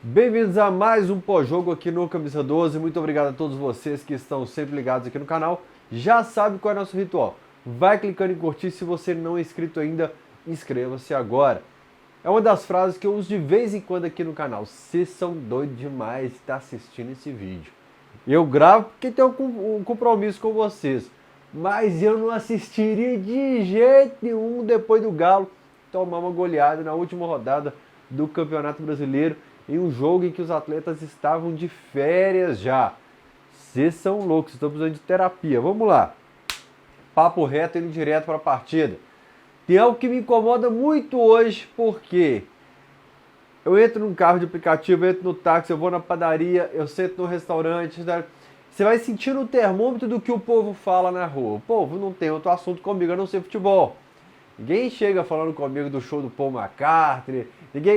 Bem-vindos a mais um pós-jogo aqui no Camisa 12. Muito obrigado a todos vocês que estão sempre ligados aqui no canal. Já sabe qual é o nosso ritual. Vai clicando em curtir. Se você não é inscrito ainda, inscreva-se agora. É uma das frases que eu uso de vez em quando aqui no canal. Vocês são doidos demais de estar assistindo esse vídeo. Eu gravo porque tenho um compromisso com vocês. Mas eu não assistiria de jeito nenhum depois do Galo tomar uma goleada na última rodada do Campeonato Brasileiro, em um jogo em que os atletas estavam de férias já. Vocês são loucos, estão precisando de terapia. Vamos lá. Papo reto, indo direto para a partida. Tem algo que me incomoda muito hoje, porque eu entro num carro de aplicativo, eu entro no táxi, eu vou na padaria, eu sento no restaurante. Você vai sentindo o termômetro do que o povo fala na rua. O povo não tem outro assunto comigo a não ser futebol. Ninguém chega falando comigo do show do Paul McCartney.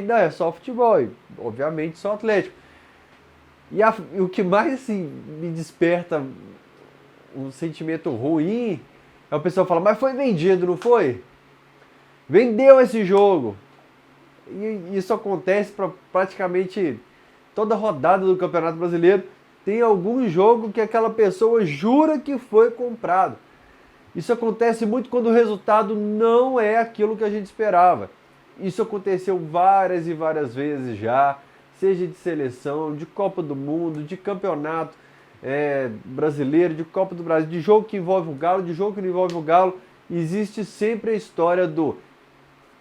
Não, é só futebol. E, obviamente, só Atlético. E o que mais assim, me desperta um sentimento ruim é o pessoal falar, mas foi vendido, não foi? Vendeu esse jogo. E isso acontece para praticamente toda rodada do Campeonato Brasileiro. Tem algum jogo que aquela pessoa jura que foi comprado. Isso acontece muito quando o resultado não é aquilo que a gente esperava. Isso aconteceu várias e várias vezes já, seja de seleção, de Copa do Mundo, de campeonato brasileiro, de Copa do Brasil, de jogo que envolve o Galo, de jogo que não envolve o Galo. Existe sempre a história do...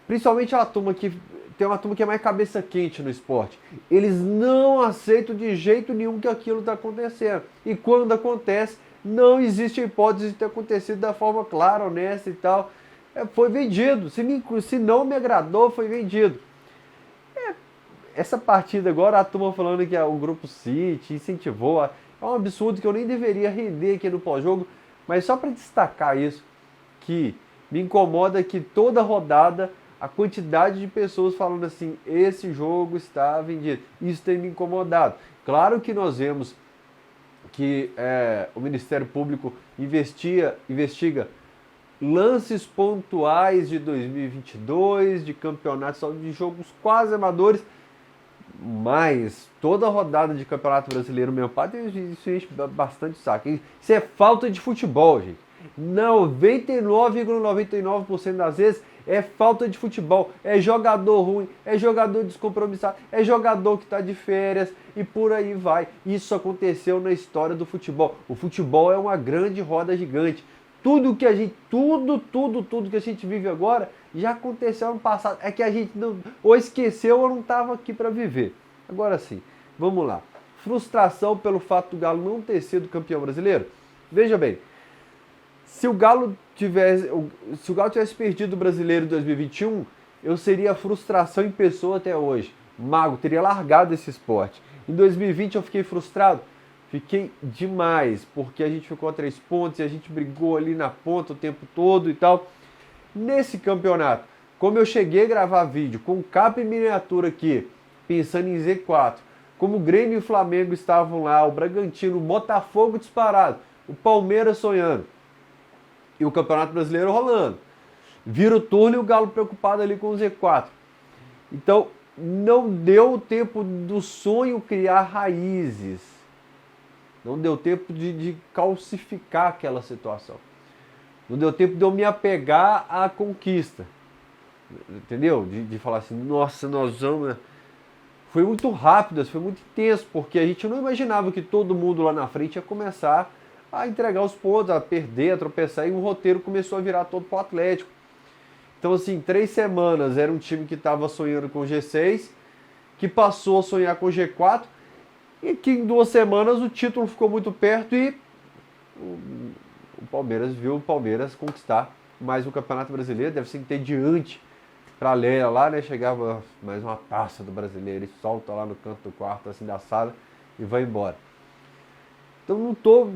Principalmente a turma que... Tem uma turma que é mais cabeça quente no esporte. Eles não aceitam de jeito nenhum que aquilo está acontecendo. E quando acontece, não existe a hipótese de ter acontecido da forma clara, honesta e tal. Foi vendido. Se não me agradou, foi vendido. Essa partida agora, a turma falando que o Grupo City incentivou. É um absurdo que eu nem deveria render aqui no pós-jogo. Mas só para destacar isso, que me incomoda que toda rodada a quantidade de pessoas falando assim, esse jogo está vendido. Isso tem me incomodado. Claro que nós vemos que o Ministério Público investiga lances pontuais de 2022, de campeonatos, de jogos quase amadores, mas toda rodada de Campeonato Brasileiro, meu pai, isso enche bastante saco. Isso é falta de futebol, gente. 99,99% das vezes é falta de futebol, é jogador ruim, é jogador descompromissado, é jogador que está de férias e por aí vai. Isso aconteceu na história do futebol. O futebol é uma grande roda gigante. Tudo que a gente vive agora já aconteceu no passado. É que a gente não, ou esqueceu ou não estava aqui para viver. Agora sim, vamos lá. Frustração pelo fato do Galo não ter sido campeão brasileiro? Veja bem, se o Galo tivesse perdido o Brasileiro 2021, eu seria a frustração em pessoa até hoje. Mago, teria largado esse esporte. Em 2020 eu fiquei frustrado? Fiquei demais, porque a gente ficou a 3 pontos e a gente brigou ali na ponta o tempo todo e tal. Nesse campeonato, como eu cheguei a gravar vídeo com capa e miniatura aqui, pensando em Z4, como o Grêmio e o Flamengo estavam lá, o Bragantino, o Botafogo disparado, o Palmeiras sonhando, e o Campeonato Brasileiro rolando. Vira o turno e o Galo preocupado ali com o Z4. Então, não deu tempo do sonho criar raízes. Não deu tempo de calcificar aquela situação. Não deu tempo de eu me apegar à conquista. Entendeu? De falar assim, nossa, nós vamos... Foi muito rápido, foi muito intenso, porque a gente não imaginava que todo mundo lá na frente ia começar a entregar os pontos, a perder, a tropeçar, e o roteiro começou a virar todo pro Atlético. Então, assim, 3 semanas era um time que estava sonhando com o G6, que passou a sonhar com o G4, e que em 2 semanas o título ficou muito perto e o Palmeiras viu o Palmeiras conquistar mais um Campeonato Brasileiro, deve ser entediante para a Leila lá, né? Chegava mais uma taça do Brasileiro e solta lá no canto do quarto, assim, da sala e vai embora. Então não tô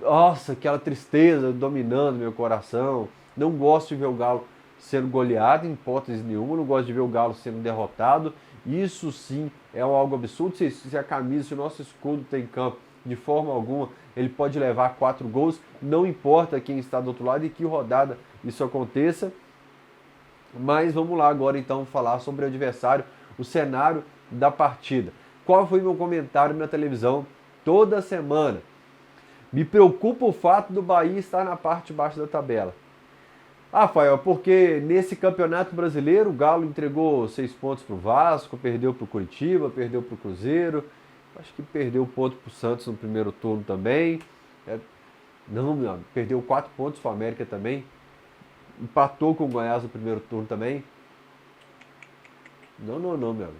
nossa, aquela tristeza dominando meu coração. Não gosto de ver o Galo sendo goleado em hipótese nenhuma, não gosto de ver o Galo sendo derrotado. Isso sim é algo absurdo. Se a camisa, se o nosso escudo tem em campo, de forma alguma, ele pode levar 4 gols. Não importa quem está do outro lado e que rodada isso aconteça. Mas vamos lá agora então falar sobre o adversário. O cenário da partida. Qual foi meu comentário na televisão toda semana? Me preocupa o fato do Bahia estar na parte de baixo da tabela. Ah, Fael, porque nesse Campeonato Brasileiro o Galo entregou 6 pontos para o Vasco, perdeu para o Curitiba, perdeu para o Cruzeiro, acho que perdeu ponto para o Santos no primeiro turno também. Não, meu amigo, perdeu 4 pontos para o América também. Empatou com o Goiás no primeiro turno também. Não, meu amigo.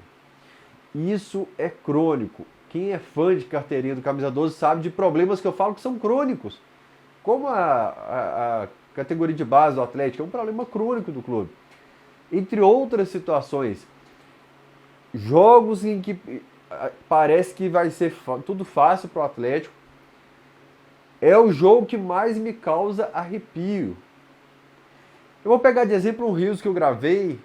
Isso é crônico. Quem é fã de carteirinha do Camisa 12 sabe de problemas que eu falo que são crônicos. Como a categoria de base do Atlético é um problema crônico do clube. Entre outras situações, jogos em que parece que vai ser tudo fácil para o Atlético, é o jogo que mais me causa arrepio. Eu vou pegar de exemplo um Rios que eu gravei,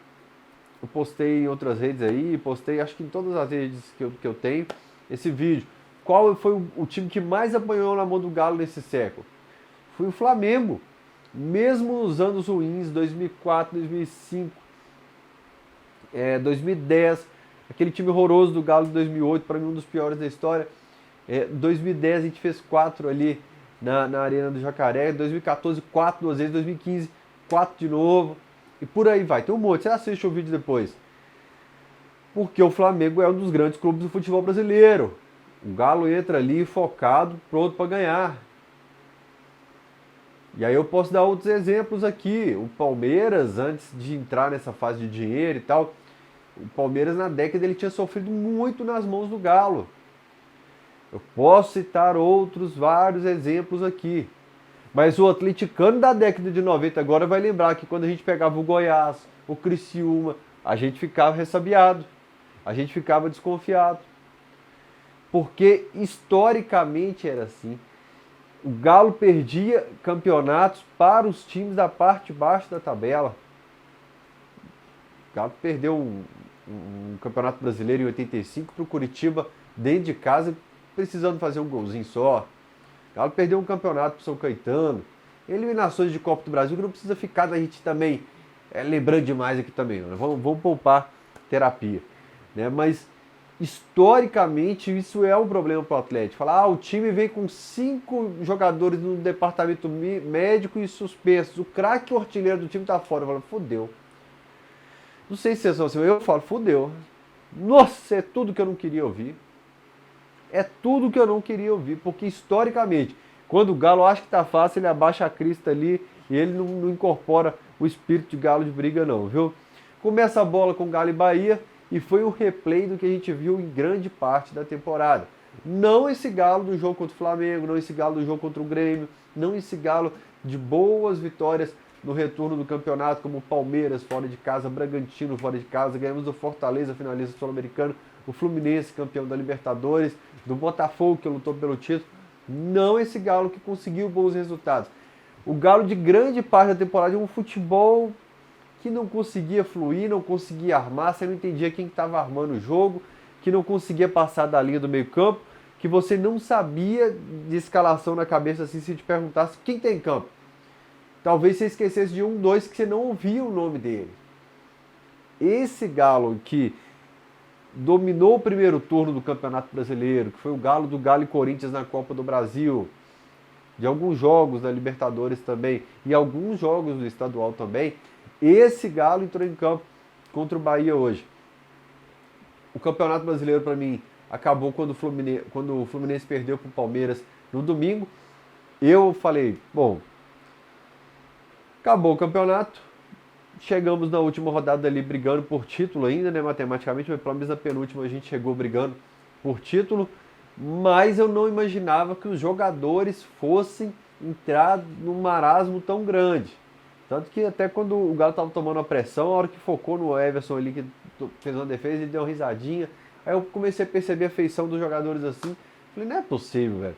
eu postei em outras redes aí, postei acho que em todas as redes que eu tenho, esse vídeo. Qual foi o time que mais apanhou na mão do Galo nesse século? Foi o Flamengo. Mesmo nos anos ruins, 2004, 2005, 2010, aquele time horroroso do Galo de 2008, para mim um dos piores da história. 2010 a gente fez 4 ali na Arena do Jacaré, 2014 4 duas vezes, 2015 4 de novo, e por aí vai. Tem um monte, você assiste o vídeo depois. Porque o Flamengo é um dos grandes clubes do futebol brasileiro. O Galo entra ali focado, pronto para ganhar. E aí eu posso dar outros exemplos aqui. O Palmeiras, antes de entrar nessa fase de dinheiro e tal, o Palmeiras na década ele tinha sofrido muito nas mãos do Galo. Eu posso citar outros vários exemplos aqui. Mas o atleticano da década de 90 agora vai lembrar que quando a gente pegava o Goiás, o Criciúma, a gente ficava ressabiado. A gente ficava desconfiado. Porque historicamente era assim. O Galo perdia campeonatos para os times da parte de baixo da tabela. O Galo perdeu um campeonato brasileiro em 85 para o Curitiba, dentro de casa, precisando fazer um golzinho só. O Galo perdeu um campeonato para o São Caetano. Eliminações de Copa do Brasil, que não precisa ficar da gente também lembrando demais aqui também. Né? Vamos poupar terapia. Né? Mas historicamente, isso é um problema para o Atlético. Falar, o time vem com 5 jogadores no departamento médico e suspensos. O craque artilheiro do time tá fora. Eu falo, fudeu. Não sei se vocês são assim, eu falo, fudeu. Nossa, é tudo que eu não queria ouvir. É tudo que eu não queria ouvir. Porque historicamente, quando o Galo acha que tá fácil, ele abaixa a crista ali e ele não incorpora o espírito de Galo de briga não, viu? Começa a bola com Galo e Bahia. E foi um replay do que a gente viu em grande parte da temporada. Não esse Galo do jogo contra o Flamengo, não esse Galo do jogo contra o Grêmio, não esse Galo de boas vitórias no retorno do campeonato, como o Palmeiras fora de casa, Bragantino fora de casa, ganhamos do Fortaleza, finalista sul-americano, o Fluminense, campeão da Libertadores, do Botafogo, que lutou pelo título. Não esse Galo que conseguiu bons resultados. O Galo de grande parte da temporada é um futebol que não conseguia fluir, não conseguia armar, você não entendia quem estava armando o jogo, que não conseguia passar da linha do meio campo, que você não sabia de escalação na cabeça assim, se te perguntasse quem tem em campo. Talvez você esquecesse de 1, 2 que você não ouvia o nome dele. Esse Galo que dominou o primeiro turno do Campeonato Brasileiro, que foi o Galo do Galo e Corinthians na Copa do Brasil, de alguns jogos da Libertadores também, e alguns jogos do Estadual também, esse Galo entrou em campo contra o Bahia hoje. O Campeonato Brasileiro, para mim, acabou quando o Fluminense perdeu para o Palmeiras no domingo. Eu falei, bom, acabou o campeonato. Chegamos na última rodada ali brigando por título ainda, né, matematicamente, mas pelo menos na penúltima a gente chegou brigando por título. Mas eu não imaginava que os jogadores fossem entrar num marasmo tão grande. Tanto que até quando o Galo estava tomando a pressão, a hora que focou no Everson ali, que fez uma defesa, ele deu uma risadinha. Aí eu comecei a perceber a feição dos jogadores assim. Falei, não é possível, velho.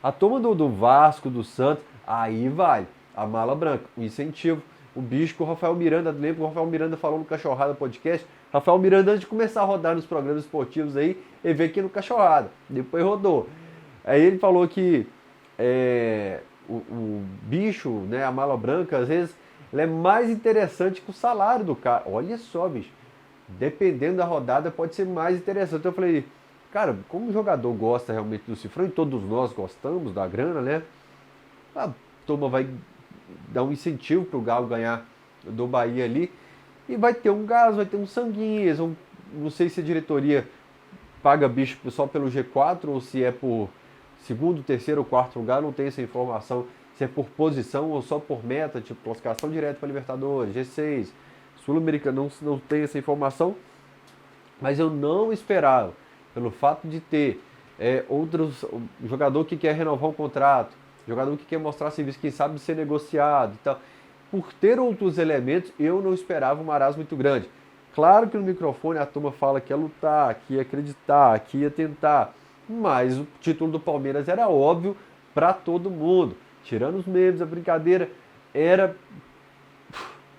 A turma do Vasco, do Santos, aí vai. A mala branca, o incentivo. O bicho que o Rafael Miranda, lembra que o Rafael Miranda falou no Cachorrada Podcast. Rafael Miranda, antes de começar a rodar nos programas esportivos aí, ele veio aqui no Cachorrada. Depois rodou. Aí ele falou que o bicho, né, a mala branca, às vezes, ela é mais interessante que o salário do cara. Olha só, bicho. dependendo da rodada, pode ser mais interessante. Então eu falei, cara, como o jogador gosta realmente do cifrão, e todos nós gostamos da grana, né? A turma vai dar um incentivo pro Galo ganhar do Bahia ali. E vai ter um gás, vai ter um sanguinho. Não sei se a diretoria paga bicho só pelo G4 ou se é por segundo, terceiro ou quarto lugar, não tem essa informação. Se é por posição ou só por meta, tipo classificação direta para Libertadores, G6, Sul-Americana, não tem essa informação. Mas eu não esperava, pelo fato de ter outros, jogador que quer renovar um contrato, jogador que quer mostrar serviço, quem sabe ser negociado e tal. Por ter outros elementos, eu não esperava um marasmo muito grande. Claro que no microfone a turma fala que ia lutar, que ia acreditar, que ia tentar. Mas o título do Palmeiras era óbvio para todo mundo. Tirando os memes, a brincadeira era...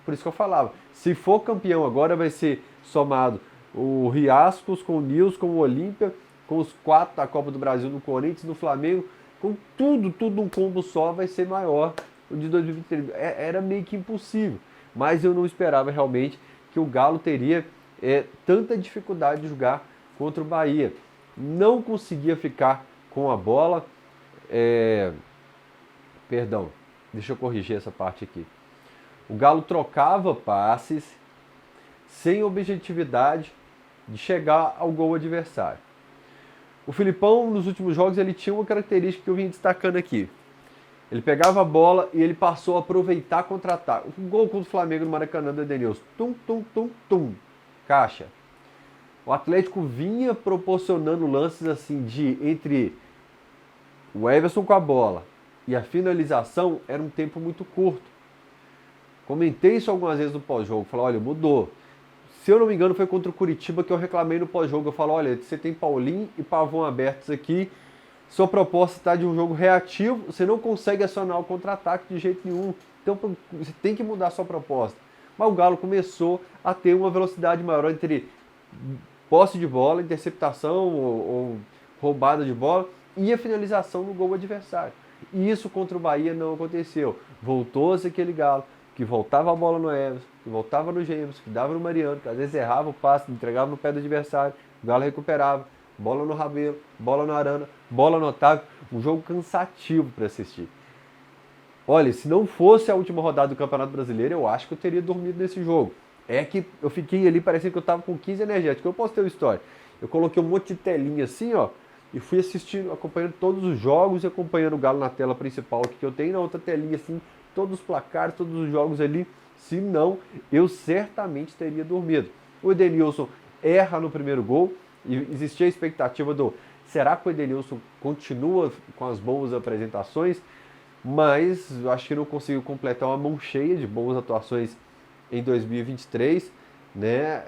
Por isso que eu falava. Se for campeão agora vai ser somado o Riascos com o Nils, com o Olímpia, com os 4 da Copa do Brasil no Corinthians, no Flamengo, com tudo num combo só vai ser maior o de 2023. Era meio que impossível. Mas eu não esperava realmente que o Galo teria tanta dificuldade de jogar contra o Bahia. Não conseguia ficar com a bola. Perdão, deixa eu corrigir essa parte aqui. O Galo trocava passes sem objetividade de chegar ao gol adversário. O Filipão, nos últimos jogos, ele tinha uma característica que eu vim destacando aqui. Ele pegava a bola e ele passou a aproveitar contra-ataque. O gol contra o Flamengo no Maracanã do Edenilson. Tum, tum, tum, tum. Caixa. O Atlético vinha proporcionando lances assim de entre o Everson com a bola e a finalização era um tempo muito curto. Comentei isso algumas vezes no pós-jogo. Falei, olha, mudou. Se eu não me engano, foi contra o Curitiba que eu reclamei no pós-jogo. Eu falo, olha, você tem Paulinho e Pavão abertos aqui. Sua proposta está de um jogo reativo. Você não consegue acionar o contra-ataque de jeito nenhum. Então você tem que mudar a sua proposta. Mas o Galo começou a ter uma velocidade maior entre posse de bola, interceptação ou roubada de bola e a finalização no gol adversário. E isso contra o Bahia não aconteceu. Voltou-se aquele Galo que voltava a bola no Everson, que voltava no James, que dava no Mariano, que às vezes errava o passe, entregava no pé do adversário, o Galo recuperava, bola no Rabelo, bola no Arana, bola no Otávio, um jogo cansativo para assistir. Olha, se não fosse a última rodada do Campeonato Brasileiro, eu acho que eu teria dormido nesse jogo. É que eu fiquei ali, parecendo que eu estava com 15 energéticos. Eu posso ter uma história. Eu coloquei um monte de telinha assim, ó, e fui assistindo, acompanhando todos os jogos e acompanhando o Galo na tela principal que eu tenho, na outra telinha assim, todos os placares, todos os jogos ali. Se não, eu certamente teria dormido. O Edenilson erra no primeiro gol e existia a expectativa do será que o Edenilson continua com as boas apresentações? Mas eu acho que não conseguiu completar uma mão cheia de boas atuações em 2023, né?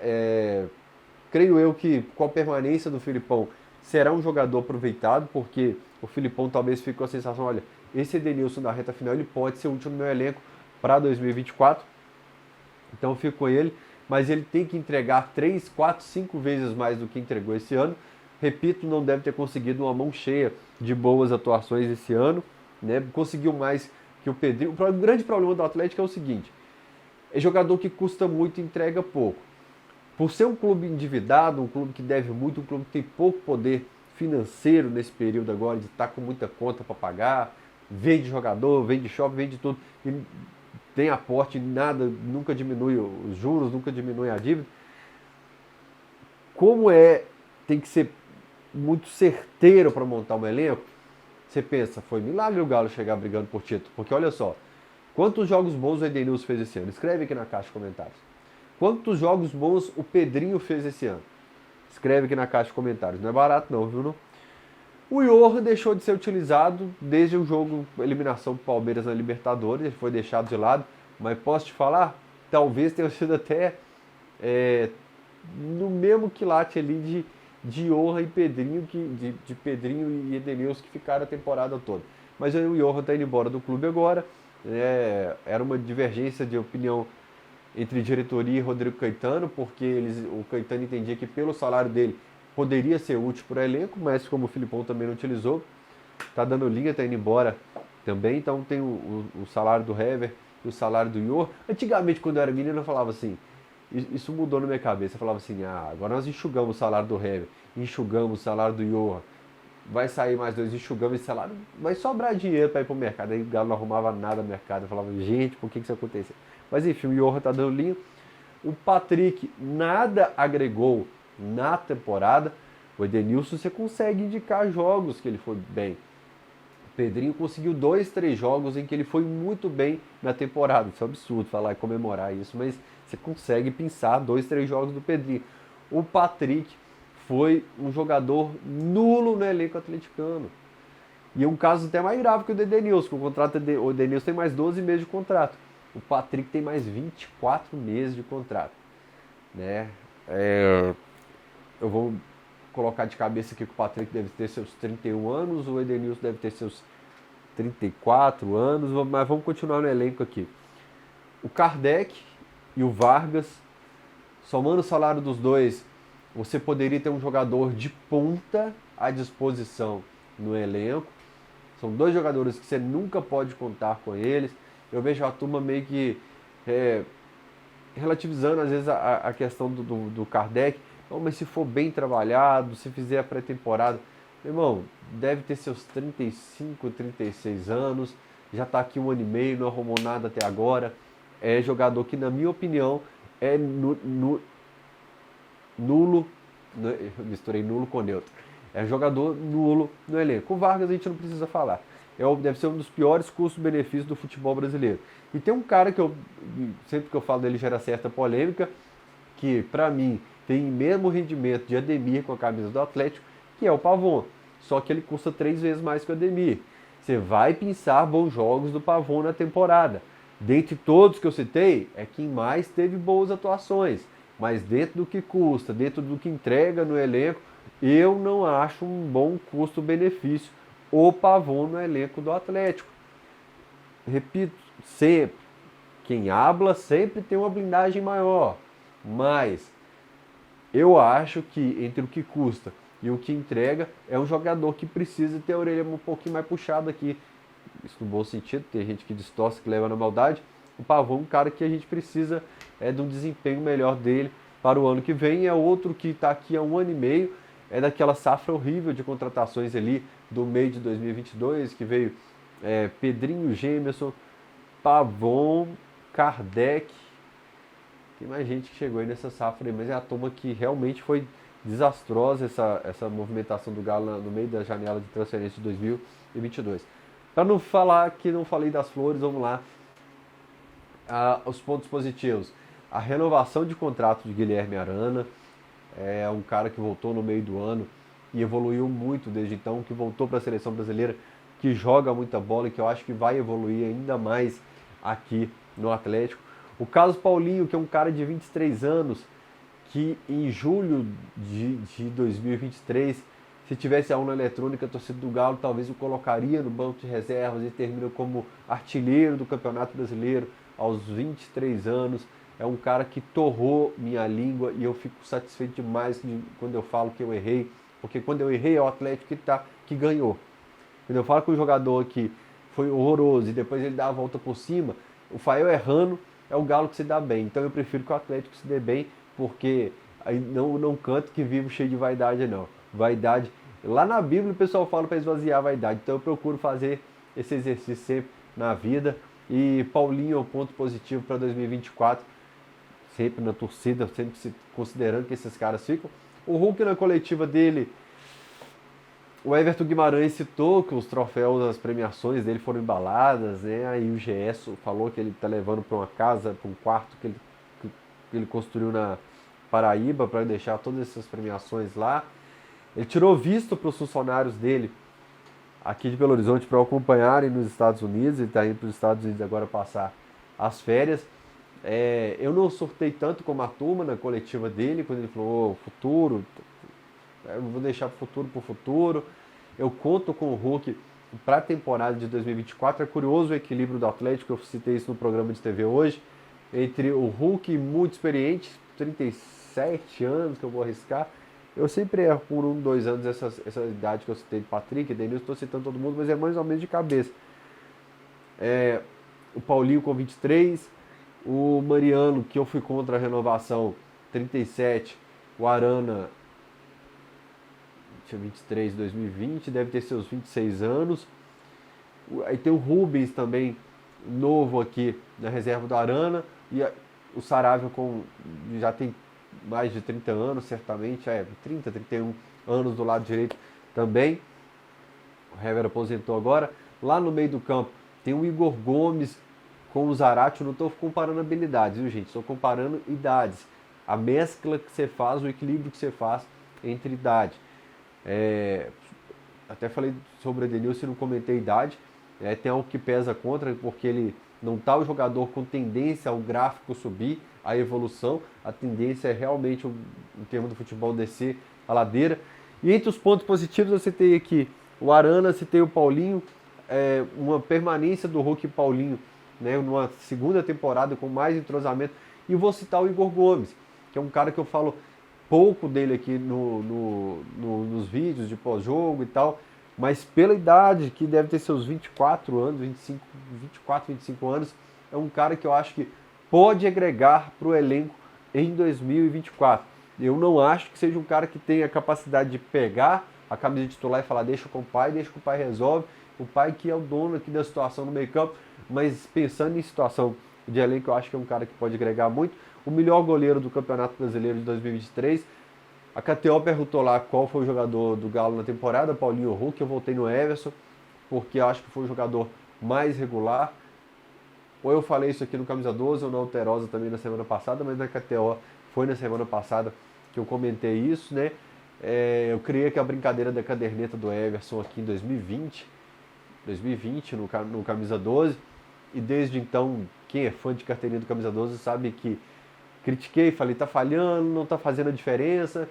Creio eu que com a permanência do Filipão será um jogador aproveitado, porque o Filipão talvez fique com a sensação, olha, esse Edenilson da reta final ele pode ser útil no meu elenco para 2024, então eu fico com ele, mas ele tem que entregar 3, 4, 5 vezes mais do que entregou esse ano. Repito, não deve ter conseguido uma mão cheia de boas atuações esse ano, né? Conseguiu mais que o Pedrinho. O grande problema do Atlético é o seguinte, é jogador que custa muito e entrega pouco. Por ser um clube endividado, um clube que deve muito, um clube que tem pouco poder financeiro nesse período agora, de estar com muita conta para pagar, vende jogador, vende shopping, vende tudo, e tem aporte, nada, nunca diminui os juros, nunca diminui a dívida. Como tem que ser muito certeiro para montar um elenco, você pensa, foi milagre o Galo chegar brigando por título, porque olha só, quantos jogos bons o Edenilson fez esse ano? Escreve aqui na caixa de comentários. Quantos jogos bons o Pedrinho fez esse ano? Escreve aqui na caixa de comentários. Não é barato não, viu? Não? O Johan deixou de ser utilizado desde o jogo eliminação do Palmeiras na Libertadores. Ele foi deixado de lado. Mas posso te falar? Talvez tenha sido até no mesmo quilate ali de Johan e Pedrinho, de Pedrinho e Edenilson que ficaram a temporada toda. Mas o Johan está indo embora do clube agora. Era uma divergência de opinião entre diretoria e Rodrigo Caetano, porque o Caetano entendia que pelo salário dele poderia ser útil para o elenco, mas como o Filipão também não utilizou, está dando linha, está indo embora também, então tem o salário do Hever e o salário do Johan. Antigamente, quando eu era menino, eu falava assim, isso mudou na minha cabeça. Eu falava assim, agora nós enxugamos o salário do Hever, enxugamos o salário do Johan, vai sair mais dois, enxugamos esse salário, vai sobrar dinheiro para ir pro mercado. Aí o Galo não arrumava nada no mercado. Eu falava, gente, por que isso aconteceu? Mas enfim, o Johan tá dando linha. O Patrick nada agregou na temporada. O Edenilson você consegue indicar jogos que ele foi bem. O Pedrinho conseguiu 2, 3 jogos em que ele foi muito bem na temporada. Isso é um absurdo falar e comemorar isso, mas você consegue pensar 2, 3 jogos do Pedrinho. O Patrick foi um jogador nulo no elenco atleticano. E é um caso até mais grave que o do Edenilson. O Edenilson tem mais 12 meses de contrato. O Patrick tem mais 24 meses de contrato. Né? Eu vou colocar de cabeça aqui que o Patrick deve ter seus 31 anos, o Edenilson deve ter seus 34 anos, mas vamos continuar no elenco aqui. O Kardec e o Vargas, somando o salário dos dois, você poderia ter um jogador de ponta à disposição no elenco. São dois jogadores que você nunca pode contar com eles. Eu vejo a turma meio que relativizando às vezes a questão do Kardec. Não, mas se for bem trabalhado, se fizer a pré-temporada, meu irmão, deve ter seus 35, 36 anos, já está aqui 1 ano e meio, não arrumou nada até agora. É jogador que, na minha opinião, é nulo, misturei nulo com neutro. É jogador nulo no elenco. O Vargas a gente não precisa falar. Deve ser um dos piores custos-benefícios do futebol brasileiro. E tem um cara que sempre que eu falo dele gera certa polêmica, que pra mim tem mesmo rendimento de Ademir com a camisa do Atlético, que é o Pavon. Só que ele custa 3 vezes mais que o Ademir. Você vai pensar bons jogos do Pavon na temporada. Dentre todos que eu citei, é quem mais teve boas atuações. Mas dentro do que custa, dentro do que entrega no elenco, eu não acho um bom custo-benefício o Pavon no elenco do Atlético. Repito, sempre. Quem habla sempre tem uma blindagem maior. Mas eu acho que entre o que custa e o que entrega, é um jogador que precisa ter a orelha um pouquinho mais puxada aqui. Isso no bom sentido, tem gente que distorce, que leva na maldade. O Pavon é um cara que a gente precisa de um desempenho melhor dele para o ano que vem. É outro que está aqui há 1 ano e meio, é daquela safra horrível de contratações ali do meio de 2022, que veio Pedrinho, Gemerson, Pavon, Kardec. Tem mais gente que chegou aí nessa safra aí, mas é a turma que realmente foi desastrosa essa movimentação do Galo no meio da janela de transferência de 2022. Para não falar que não falei das flores, vamos lá. Os pontos positivos. A renovação de contrato de Guilherme Arana. É um cara que voltou no meio do ano e evoluiu muito desde então, que voltou para a seleção brasileira, que joga muita bola e que eu acho que vai evoluir ainda mais aqui no Atlético. O Carlos Paulinho, que é um cara de 23 anos, que em julho de 2023, se tivesse a urna eletrônica, a torcida do Galo talvez o colocaria no banco de reservas e termina como artilheiro do Campeonato Brasileiro aos 23 anos. É um cara que torrou minha língua e eu fico satisfeito demais quando eu falo que eu errei, porque quando eu errei é o Atlético que ganhou. Quando eu falo que o jogador que foi horroroso e depois ele dá a volta por cima, o Fael errando é o Galo que se dá bem. Então eu prefiro que o Atlético se dê bem, porque aí não canto que vivo cheio de vaidade não. Vaidade, lá na Bíblia o pessoal fala para esvaziar a vaidade, então eu procuro fazer esse exercício sempre na vida. E Paulinho é um ponto positivo para 2024, sempre na torcida, sempre considerando que esses caras ficam. O Hulk na coletiva dele, o Everton Guimarães citou que os troféus, as premiações dele foram embaladas, né? Aí o GS falou que ele está levando para uma casa, para um quarto que ele construiu na Paraíba para deixar todas essas premiações lá. Ele tirou visto para os funcionários dele aqui de Belo Horizonte para o acompanharem nos Estados Unidos. Ele está indo para os Estados Unidos agora passar as férias. Eu não surtei tanto como a turma na coletiva dele, quando ele falou futuro, eu vou deixar para o futuro. Eu conto com o Hulk para a temporada de 2024. É curioso o equilíbrio do Atlético, eu citei isso no programa de TV hoje, entre o Hulk muito experiente, 37 anos que eu vou arriscar. Eu sempre erro por 1, 2 anos essa idade que eu citei de Patrick, Denilson, estou citando todo mundo, mas é mais ou menos de cabeça. O Paulinho com 23, O Mariano, que eu fui contra a renovação, 37. O Arana, tinha 23 em 2020, deve ter seus 26 anos. Aí tem o Rubens também, novo aqui na reserva do Arana. E o Saravia já tem mais de 30 anos, certamente. 30, 31 anos do lado direito também. O Hever aposentou agora. Lá no meio do campo tem o Igor Gomes com o Zarate. Eu não estou comparando habilidades, viu, gente? Estou comparando idades. A mescla que você faz, o equilíbrio que você faz entre idade. Até falei sobre o Edenilson e não comentei a idade. Tem algo que pesa contra, porque ele não está o jogador com tendência ao gráfico subir, a evolução. A tendência é realmente, em termos do futebol, descer a ladeira. E entre os pontos positivos, eu citei aqui o Arana, citei o Paulinho, uma permanência do Hulk e Paulinho, né, numa segunda temporada com mais entrosamento. E vou citar o Igor Gomes, que é um cara que eu falo pouco dele aqui nos vídeos de pós-jogo e tal, mas pela idade, que deve ter seus 24 anos, 24, 25 anos, é um cara que eu acho que pode agregar para o elenco em 2024. Eu não acho que seja um cara que tenha a capacidade de pegar a camisa de titular e falar deixa com o pai resolve, o pai que é o dono aqui da situação no meio campo, mas pensando em situação de elenco, eu acho que é um cara que pode agregar muito. O melhor goleiro do Campeonato Brasileiro de 2023, a KTO perguntou lá qual foi o jogador do Galo na temporada, Paulinho ou Hulk. Eu voltei no Everson, porque eu acho que foi o jogador mais regular. Ou eu falei isso aqui no Camisa 12 ou na Alterosa também na semana passada, mas na KTO foi na semana passada que eu comentei isso, né? Eu criei que a brincadeira da caderneta do Everson aqui em 2020 no Camisa 12, e desde então, quem é fã de carteirinha do Camisa 12 sabe que critiquei, falei, tá falhando, não tá fazendo a diferença,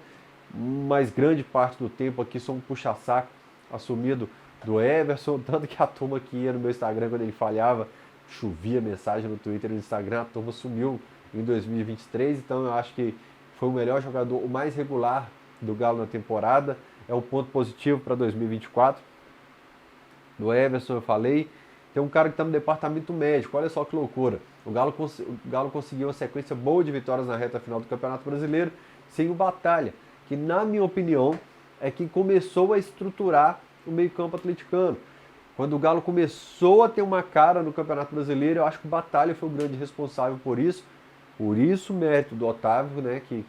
mas grande parte do tempo aqui sou um puxa-saco assumido do Everson, tanto que a turma que ia no meu Instagram quando ele falhava, chovia mensagem no Twitter e no Instagram, a turma sumiu em 2023, então eu acho que foi o melhor jogador, o mais regular do Galo na temporada, é um ponto positivo para 2024. Do Everson eu falei, tem um cara que está no departamento médico, olha só que loucura. O Galo conseguiu uma sequência boa de vitórias na reta final do Campeonato Brasileiro, sem o Batalha, que na minha opinião é quem começou a estruturar o meio-campo atleticano. Quando o Galo começou a ter uma cara no Campeonato Brasileiro, eu acho que o Batalha foi o grande responsável por isso. Por isso, mérito do Otávio, né, que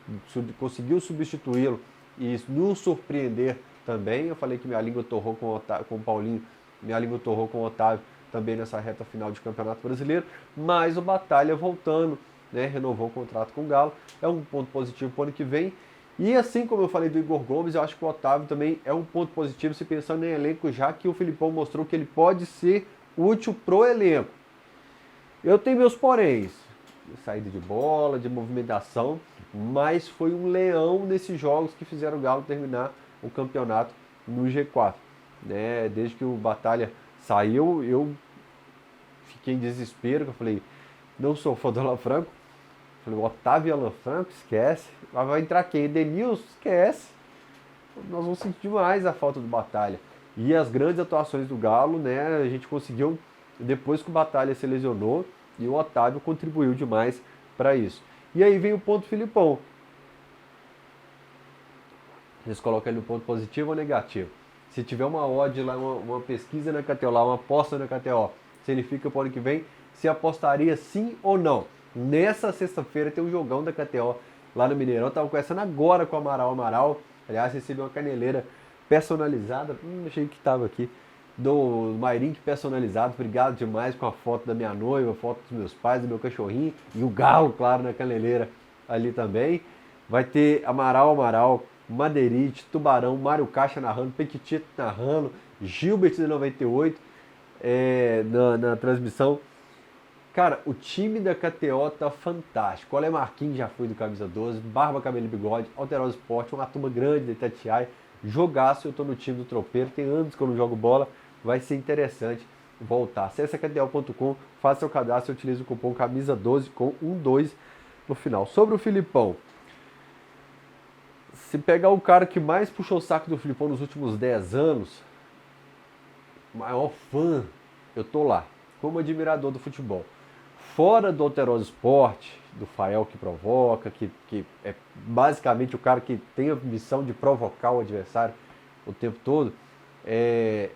conseguiu substituí-lo e nos surpreender também. Eu falei que minha língua torrou com o Paulinho, minha língua torrou com o Otávio também nessa reta final de Campeonato Brasileiro, mas o Batalha voltando, né, renovou o contrato com o Galo, é um ponto positivo para o ano que vem. E assim como eu falei do Igor Gomes, eu acho que o Otávio também é um ponto positivo se pensando em elenco, já que o Filipão mostrou que ele pode ser útil pro elenco. Eu tenho meus poréns, saída de bola, de movimentação, mas foi um leão nesses jogos que fizeram o Galo terminar o campeonato no G4. Né? Desde que o Batalha saiu, eu fiquei em desespero, que eu falei, não sou fã do Alan Franco. Falei, o Otávio e Alan Franco, esquece. Mas vai entrar quem? Edenilson, esquece. Nós vamos sentir demais a falta do Batalha. E as grandes atuações do Galo, né? A gente conseguiu, depois que o Batalha se lesionou, e o Otávio contribuiu demais para isso. E aí vem o ponto Filipão. Vocês colocam ele no ponto positivo ou negativo? Se tiver uma odd lá, uma pesquisa na KTO, lá, uma aposta na KTO, se ele fica para o ano que vem, se apostaria sim ou não? Nessa sexta-feira tem um jogão da KTO lá no Mineirão. Estava conversando agora com o Amaral. Aliás, recebi uma caneleira personalizada. Achei que estava aqui. Do Mairink personalizado. Obrigado demais com a foto da minha noiva, foto dos meus pais, do meu cachorrinho. E o Galo, claro, na caneleira ali também. Vai ter Amaral, Madeirite, Tubarão, Mário Caixa narrando, Pequitito narrando, Gilbert de 98 na transmissão. Cara, o time da KTO tá fantástico. Olha, Marquinhos já foi do Camisa 12, Barba, Cabelo e Bigode, Alterosa Esporte, uma turma grande de Itatiaia. Jogaço, eu tô no time do Tropeiro, tem anos que eu não jogo bola, vai ser interessante voltar. Acesse KTO.com, faça seu cadastro e utilize o cupom Camisa12 com 12 no final. Sobre o Filipão, se pegar o cara que mais puxou o saco do Filipão nos últimos 10 anos, maior fã, eu tô lá, como admirador do futebol. fora do Alterosa Esporte, do Fael que provoca, que é basicamente o cara que tem a missão de provocar o adversário o tempo todo,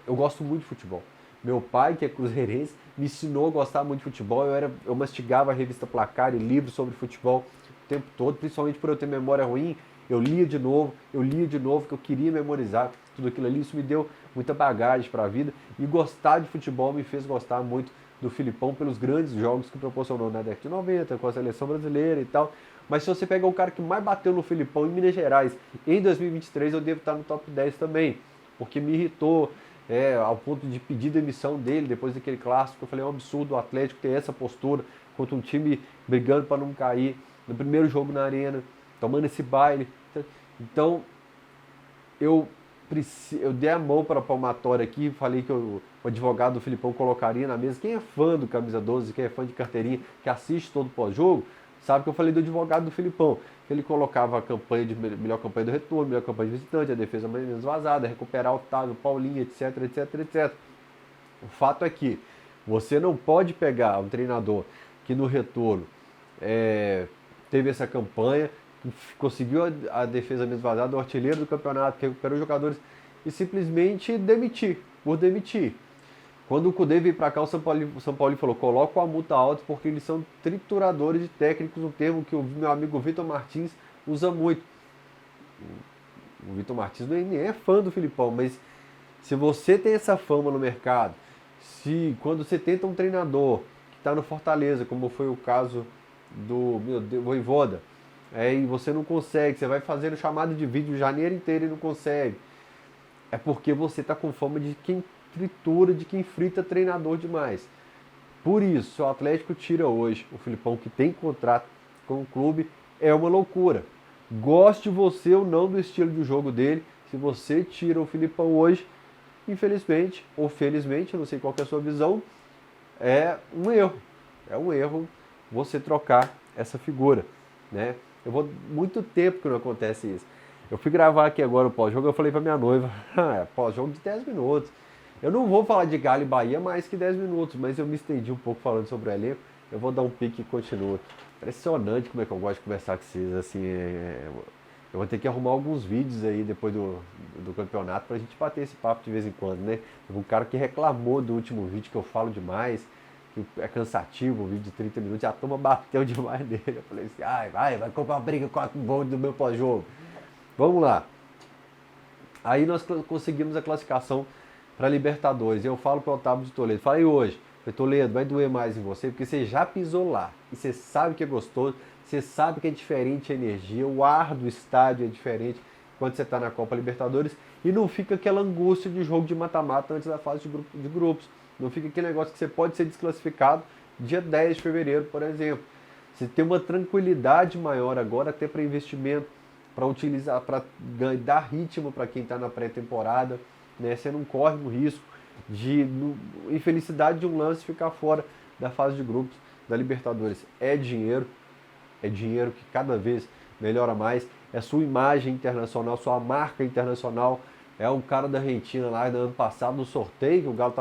eu gosto muito de futebol. Meu pai, que é cruzeirense, me ensinou a gostar muito de futebol. Eu mastigava a revista Placar e livros sobre futebol o tempo todo, principalmente por eu ter memória ruim. Eu lia de novo, que eu queria memorizar tudo aquilo ali. Isso me deu muita bagagem para a vida. E gostar de futebol me fez gostar muito do Filipão pelos grandes jogos que proporcionou na década de 90, com a seleção brasileira e tal. Mas se você pegar o cara que mais bateu no Filipão em Minas Gerais em 2023, eu devo estar no top 10 também, porque me irritou, ao ponto de pedir demissão dele depois daquele clássico. Eu falei, é um absurdo o Atlético ter essa postura contra um time brigando para não cair no primeiro jogo na Arena, tomando esse baile. Então, eu dei a mão para a palmatória aqui, falei que o advogado do Filipão colocaria na mesa. Quem é fã do Camisa 12, quem é fã de carteirinha, que assiste todo o pós-jogo, sabe que eu falei do advogado do Filipão. Ele colocava a campanha de melhor campanha do retorno, melhor campanha de visitante, a defesa menos vazada, recuperar o Otávio, Paulinho, etc, etc, etc. O fato é que você não pode pegar um treinador que no retorno teve essa campanha, conseguiu a defesa menos vazada, o artilheiro do campeonato, que recuperou os jogadores, e simplesmente demitir, por demitir. Quando o Cudê veio para cá, o São Paulo falou, coloca a multa alta porque eles são trituradores de técnicos, um termo que o meu amigo Vitor Martins usa muito. O Vitor Martins nem é fã do Filipão, mas se você tem essa fama no mercado, se quando você tenta um treinador que está no Fortaleza, como foi o caso do Vojvoda, e você não consegue, você vai fazendo chamada de vídeo o janeiro inteiro e não consegue, é porque você está com fama de quem tritura, de quem frita treinador demais. Por isso, se o Atlético tira hoje o Filipão, que tem contrato com o clube, é uma loucura. Goste você ou não do estilo de jogo dele, se você tira o Filipão hoje, infelizmente, ou felizmente, eu não sei qual que é a sua visão, é um erro. É um erro você trocar essa figura, né? Eu vou muito tempo que não acontece isso. Eu fui gravar aqui agora o pós-jogo, eu falei pra minha noiva, pós-jogo de 10 minutos. Eu não vou falar de Galo e Bahia mais que 10 minutos, mas eu me estendi um pouco falando sobre o elenco. Eu vou dar um pique e continuo. Impressionante como é que eu gosto de conversar com vocês, assim, eu vou ter que arrumar alguns vídeos aí depois do campeonato pra gente bater esse papo de vez em quando, né? Teve um cara que reclamou do último vídeo que eu falo demais, que é cansativo, o vídeo de 30 minutos, a turma bateu demais nele. Eu falei assim, vai comprar uma briga com o bonde do meu pós-jogo. Vamos lá. Aí nós conseguimos a classificação para Libertadores. Eu falo para o Otávio de Toledo, falei hoje, Toledo, vai doer mais em você, porque você já pisou lá, e você sabe que é gostoso, você sabe que é diferente a energia, o ar do estádio é diferente quando você está na Copa Libertadores, e não fica aquela angústia de jogo de mata-mata antes da fase de grupos, não fica aquele negócio que você pode ser desclassificado dia 10 de fevereiro, por exemplo. Você tem uma tranquilidade maior agora, até para investimento, para utilizar, para dar ritmo para quem está na pré-temporada, né? Você não corre o risco de, infelicidade de um lance, ficar fora da fase de grupos da Libertadores. É dinheiro que cada vez melhora mais, é sua imagem internacional, sua marca internacional. É um cara da Argentina lá no ano passado, no sorteio, que o Galo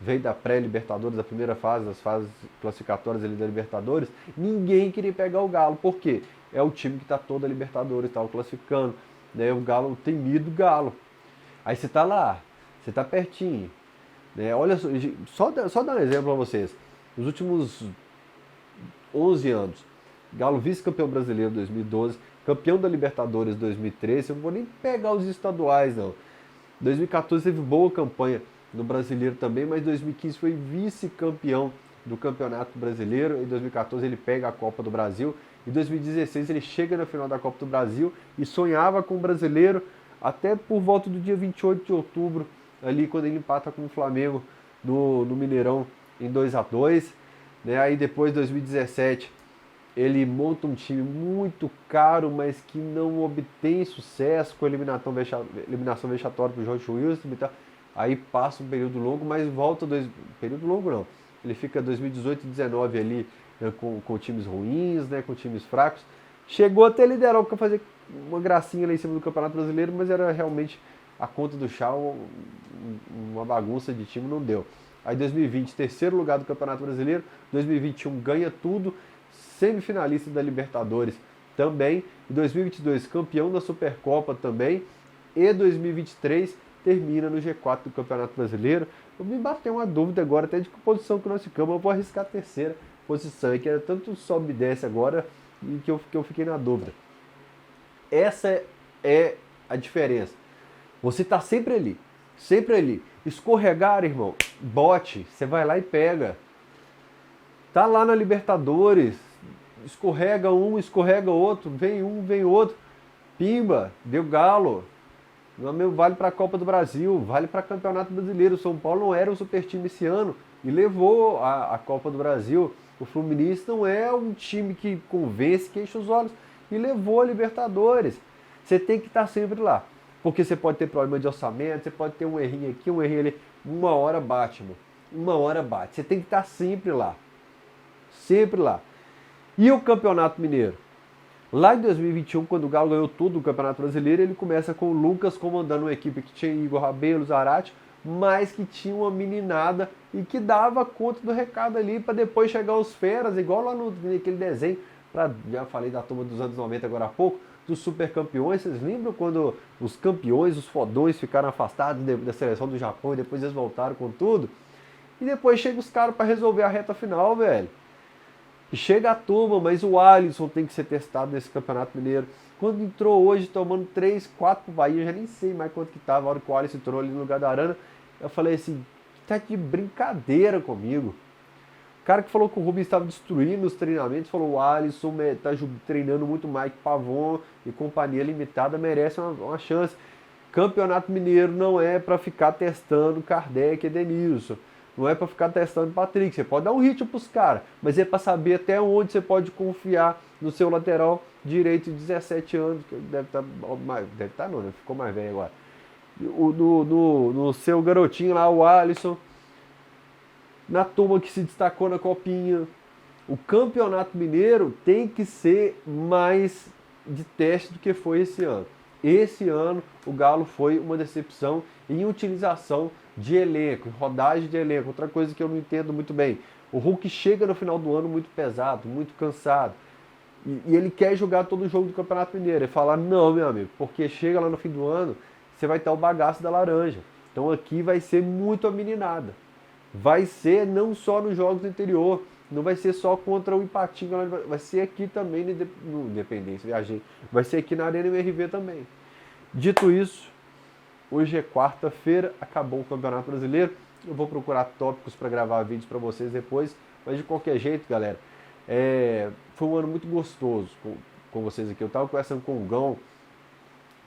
veio da pré-Libertadores, da primeira fase, das fases classificatórias ali da Libertadores, ninguém queria pegar o Galo. Por quê? É o time que está toda a Libertadores, está classificando, né? O Galo tem medo do Galo. Aí você está lá, você está pertinho, né? Olha, só dar um exemplo para vocês. Nos últimos 11 anos, Galo vice-campeão brasileiro 2012, campeão da Libertadores 2013, eu não vou nem pegar os estaduais não. 2014 teve boa campanha no Brasileiro também, mas 2015 foi vice-campeão do Campeonato Brasileiro, em 2014 ele pega a Copa do Brasil, em 2016 ele chega na final da Copa do Brasil e sonhava com o Brasileiro até por volta do dia 28 de outubro, ali quando ele empata com o Flamengo no Mineirão em 2-2, né? Aí depois, 2017, ele monta um time muito caro, mas que não obtém sucesso, com eliminação vexatória para o Jorge Wilson e tal. Aí passa um período longo, mas volta período longo não. Ele fica 2018 e 2019 ali, né, com times ruins, né, com times fracos. Chegou até liderar para fazer uma gracinha lá em cima do Campeonato Brasileiro, mas era realmente a conta do chá, uma bagunça de time, não deu. Aí 2020, terceiro lugar do Campeonato Brasileiro. 2021 ganha tudo, semifinalista da Libertadores também. E 2022 campeão da Supercopa também. E 2023 termina no G4 do Campeonato Brasileiro. Eu me bateu uma dúvida agora até de que posição que nós ficamos. Eu vou arriscar a terceira posição, que era tanto sobe e desce agora e que eu fiquei na dúvida. Essa é a diferença. Você está sempre ali, sempre ali. Escorregar, irmão, bote, você vai lá e pega. Tá lá na Libertadores, escorrega um, escorrega outro, vem um, vem outro. Pimba, deu galo. Vale para a Copa do Brasil, vale para Campeonato Brasileiro. O São Paulo não era um super time esse ano e levou a Copa do Brasil. O Fluminense não é um time que convence, que enche os olhos e levou a Libertadores. Você tem que estar sempre lá, porque você pode ter problema de orçamento, você pode ter um errinho aqui, um errinho ali. Uma hora bate, mano. Uma hora bate. Você tem que estar sempre lá. Sempre lá. E o Campeonato Mineiro? Lá em 2021, quando o Galo ganhou tudo o Campeonato Brasileiro, ele começa com o Lucas comandando uma equipe que tinha Igor Rabelo, Zarate, mas que tinha uma meninada e que dava conta do recado ali para depois chegar os feras, igual lá naquele desenho, já falei da turma dos anos 90 agora há pouco, dos super campeões. Vocês lembram quando os campeões, os fodões ficaram afastados da seleção do Japão e depois eles voltaram com tudo? E depois chega os caras para resolver a reta final, velho. E chega a turma, mas o Alisson tem que ser testado nesse Campeonato Mineiro. Quando entrou hoje, tomando 3, 4 pro Bahia, eu já nem sei mais quanto que tava. A hora que o Alisson entrou ali no lugar da Arana, eu falei assim, tá de brincadeira comigo. O cara que falou que o Rubens estava destruindo os treinamentos, falou o Alisson tá treinando muito mais que Pavon e companhia limitada, merece uma chance. Campeonato Mineiro não é para ficar testando Kardec e Edenilson. Não é para ficar testando Patrick. Você pode dar um ritmo para os caras, mas é para saber até onde você pode confiar no seu lateral direito de 17 anos, que deve estar não, né? Ficou mais velho agora. No seu garotinho lá, o Alisson, na turma que se destacou na Copinha. O Campeonato Mineiro tem que ser mais de teste do que foi esse ano. Esse ano o Galo foi uma decepção em utilização de elenco, rodagem de elenco. Outra coisa que eu não entendo muito bem. O Hulk chega no final do ano muito pesado, muito cansado. E ele quer jogar todo o jogo do Campeonato Mineiro. Ele fala, não, meu amigo, porque chega lá no fim do ano, você vai ter o bagaço da laranja. Então aqui vai ser muito a meninada. Vai ser não só nos jogos do interior, não vai ser só contra o empatinho, vai ser aqui também no Independência, viajei. Vai ser aqui na Arena MRV também. Dito isso, hoje é quarta-feira, acabou o Campeonato Brasileiro. Eu vou procurar tópicos para gravar vídeos para vocês depois, mas de qualquer jeito, galera, foi um ano muito gostoso com vocês aqui. Eu estava conversando com o Gão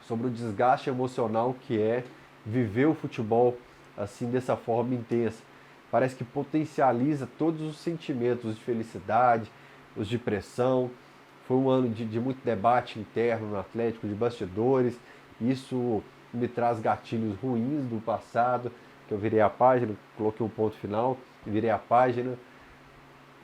sobre o desgaste emocional que é viver o futebol assim dessa forma intensa. Parece que potencializa todos os sentimentos de felicidade, os de pressão. Foi um ano de muito debate interno no Atlético, de bastidores. Isso me traz gatilhos ruins do passado, que eu virei a página, coloquei um ponto final, virei a página.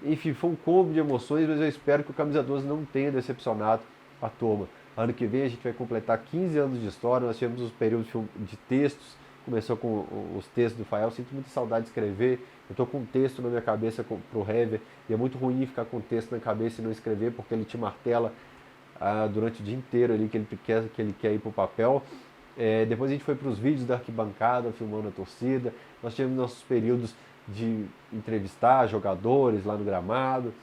Enfim, foi um combo de emoções, mas eu espero que o Camisa 12 não tenha decepcionado a turma. Ano que vem a gente vai completar 15 anos de história, nós tivemos os períodos de textos, começou com os textos do Fael, sinto muita saudade de escrever, eu estou com um texto na minha cabeça para o Hever, e é muito ruim ficar com um texto na cabeça e não escrever, porque ele te martela durante o dia inteiro ali que ele quer ir para o papel. Depois a gente foi para os vídeos da arquibancada, filmando a torcida, nós tivemos nossos períodos de entrevistar jogadores lá no gramado,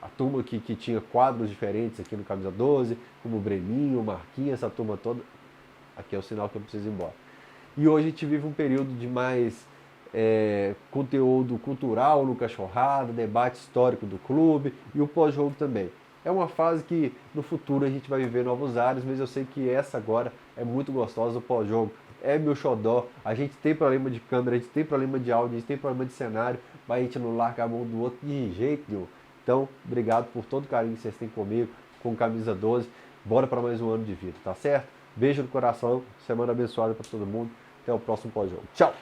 a turma que tinha quadros diferentes aqui no Camisa 12, como o Breninho, o Marquinhos, essa turma toda. Aqui é o sinal que eu preciso ir embora. E hoje a gente vive um período de mais conteúdo cultural no Cachorrada, debate histórico do clube e o pós-jogo também. É uma fase que no futuro a gente vai viver novos ares, mas eu sei que essa agora é muito gostosa, o pós-jogo é meu xodó. A gente tem problema de câmera, a gente tem problema de áudio, a gente tem problema de cenário, mas a gente não larga a mão do outro de jeito nenhum. Então, obrigado por todo o carinho que vocês têm comigo, com Camisa 12. Bora para mais um ano de vida, tá certo? Beijo no coração, semana abençoada para todo mundo. Até o próximo pós-jogo. Tchau!